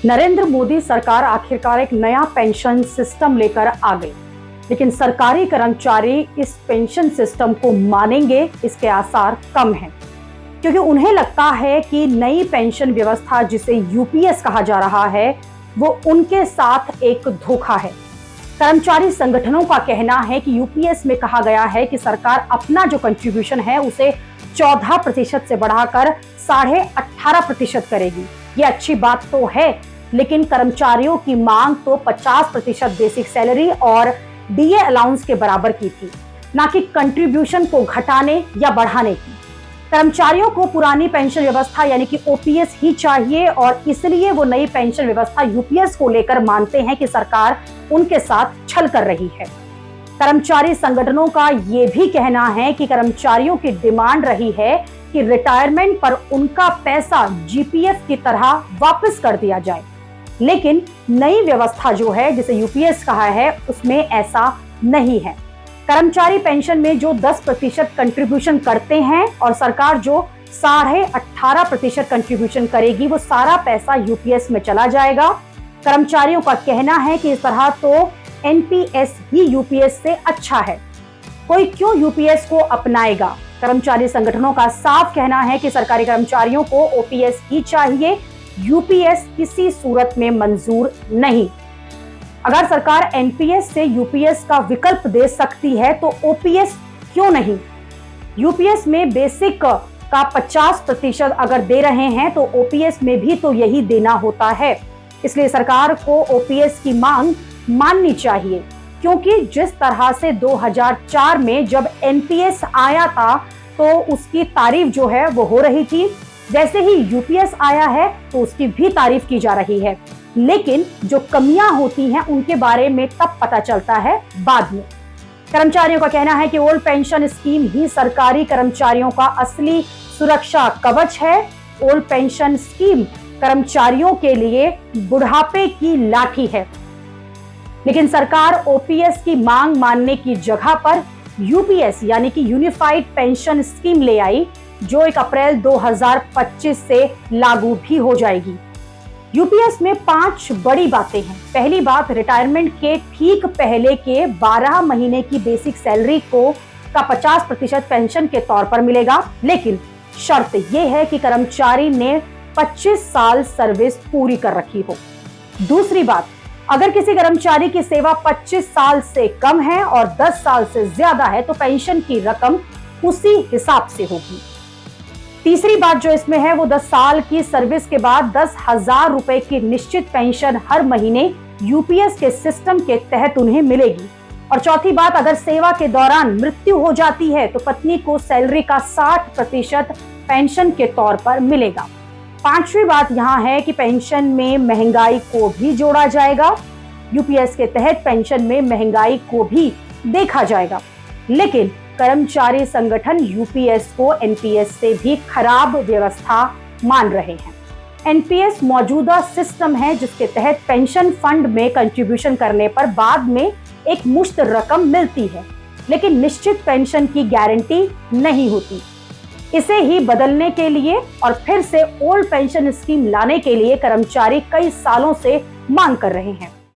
नरेंद्र मोदी सरकार आखिरकार एक नया पेंशन सिस्टम लेकर आ गई, लेकिन सरकारी कर्मचारी इस पेंशन सिस्टम को मानेंगे इसके आसार कम हैं, क्योंकि उन्हें लगता है कि नई पेंशन व्यवस्था जिसे यूपीएस कहा जा रहा है वो उनके साथ एक धोखा है। कर्मचारी संगठनों का कहना है कि यूपीएस में कहा गया है कि सरकार अपना जो कंट्रीब्यूशन है उसे 14% से बढ़ाकर 18.5% करेगी। ये अच्छी बात तो है, लेकिन कर्मचारियों की मांग तो 50% बेसिक सैलरी और डीए अलाउंस के बराबर की थी, ना कि कंट्रीब्यूशन को घटाने या बढ़ाने की। कर्मचारियों को पुरानी पेंशन व्यवस्था यानी कि ओपीएस ही चाहिए और इसलिए वो नई पेंशन व्यवस्था यूपीएस को लेकर मानते हैं कि सरकार उनके साथ छल कर रही है। कर्मचारी संगठनों का ये भी कहना है कि कर्मचारियों की डिमांड रही है कि रिटायरमेंट पर उनका पैसा जीपीएफ की तरह वापस कर दिया जाए, लेकिन नई व्यवस्था जो है जिसे यूपीएस कहा है उसमें ऐसा नहीं है। कर्मचारी पेंशन में जो 10% कंट्रीब्यूशन करते हैं और सरकार जो 18.5% कंट्रीब्यूशन करेगी, वो सारा पैसा यूपीएस में चला जाएगा। कर्मचारियों का कहना है कि इस तरह तो एनपीएस ही यूपीएस से अच्छा है, कोई क्यों यूपीएस को अपनाएगा। कर्मचारी संगठनों का साफ कहना है कि सरकारी कर्मचारियों को ओपीएस ही चाहिए, यूपीएस किसी सूरत में मंजूर नहीं। अगर सरकार एनपीएस से यूपीएस का विकल्प दे सकती है तो ओपीएस क्यों नहीं। यूपीएस में बेसिक का 50% अगर दे रहे हैं तो ओपीएस में भी तो यही देना होता है। इसलिए सरकार को ओपीएस की मांग माननी चाहिए, क्योंकि जिस तरह से 2004 में जब एनपीएस आया था तो उसकी तारीफ जो है वो हो रही थी, जैसे ही यूपीएस आया है तो उसकी भी तारीफ की जा रही है, लेकिन जो कमियां होती हैं उनके बारे में तब पता चलता है बाद में। कर्मचारियों का कहना है कि ओल्ड पेंशन स्कीम ही सरकारी कर्मचारियों का असली सुरक्षा कवच है। ओल्ड पेंशन स्कीम कर्मचारियों के लिए बुढ़ापे की लाठी है, लेकिन सरकार ओपीएस की मांग मानने की जगह पर यूपीएस यानी कि यूनिफाइड पेंशन स्कीम ले आई, जो 1 अप्रैल 2025 से लागू भी हो जाएगी। यूपीएस में 5 बड़ी बातें हैं। पहली बात, रिटायरमेंट के ठीक पहले के 12 महीने की बेसिक सैलरी का 50% पेंशन के तौर पर मिलेगा, लेकिन शर्त यह है कि कर्मचारी ने 25 साल सर्विस पूरी कर रखी हो। दूसरी बात, अगर किसी कर्मचारी की सेवा 25 साल से कम है और 10 साल से ज्यादा है तो पेंशन की रकम उसी हिसाब से होगी। तीसरी बात जो इसमें है वो 10 साल की सर्विस के बाद 10,000 रुपए की निश्चित पेंशन हर महीने यूपीएस के सिस्टम के तहत उन्हें मिलेगी। और चौथी बात, अगर सेवा के दौरान मृत्यु हो जाती है तो पत्नी को सैलरी का 60% पेंशन के तौर पर मिलेगा। पांचवी बात यहाँ है कि पेंशन में महंगाई को भी जोड़ा जाएगा। यूपीएस के तहत पेंशन में महंगाई को भी देखा जाएगा, लेकिन कर्मचारी संगठन यूपीएस को एनपीएस से भी खराब व्यवस्था मान रहे हैं। एनपीएस मौजूदा सिस्टम है जिसके तहत पेंशन फंड में कंट्रीब्यूशन करने पर बाद में एक मुश्त रकम मिलती है, लेकिन निश्चित पेंशन की गारंटी नहीं होती। इसे ही बदलने के लिए और फिर से ओल्ड पेंशन स्कीम लाने के लिए कर्मचारी कई सालों से मांग कर रहे हैं।